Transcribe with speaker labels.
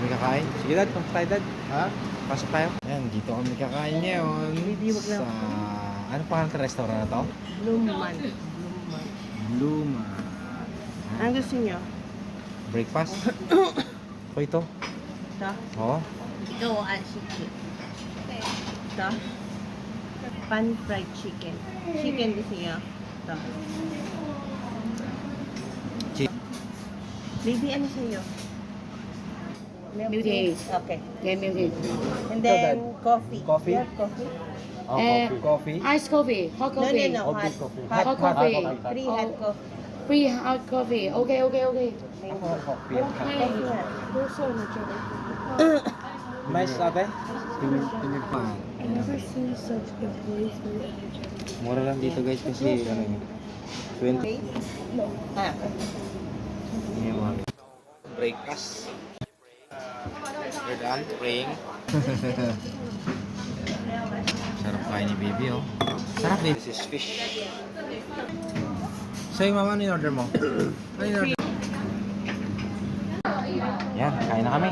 Speaker 1: kami kakain. Sige dad, pasok tayo dad.
Speaker 2: Ha?
Speaker 1: Pasok tayo. Ayan, dito kami kakain ngayon. Sa... Ano pangalan ng restaurant na to?
Speaker 3: Luman.
Speaker 1: Luma.
Speaker 3: Ano gusto nyo?
Speaker 1: Breakfast? O ito?
Speaker 3: Ito?
Speaker 1: Oo.
Speaker 3: Ito, chicken. Ito? Pan-fried chicken. Chicken gusto nyo? Ito. Baby, ano sa'yo? Milk tea. Okay.
Speaker 4: Yeah, milk tea.
Speaker 3: And then, coffee.
Speaker 1: Coffee?
Speaker 3: You have coffee?
Speaker 1: Oh,
Speaker 4: Eh,
Speaker 1: coffee.
Speaker 4: Iced coffee, hot
Speaker 3: No,
Speaker 4: coffee.
Speaker 3: no, no.
Speaker 1: Hot
Speaker 3: Hot.
Speaker 1: coffee.
Speaker 4: Hot coffee.
Speaker 3: Three hot coffee.
Speaker 4: Free hot coffee. Okay, okay, okay.
Speaker 1: Ako, coffee.
Speaker 4: Okay.
Speaker 3: Coffee hot.
Speaker 4: Also, natural.
Speaker 1: Mais ate? Tinigpan.
Speaker 4: I never seen such good place.
Speaker 1: Mura lang dito guys kasi ano yun. 20.
Speaker 3: Okay? Ah.
Speaker 1: Yung mga breakfast. We're done praying. Sarap kain ni baby oh. Sarap din. This is fish. Sa'yo mama, ano yung order mo? Ano yung order? Yan, kain na kami.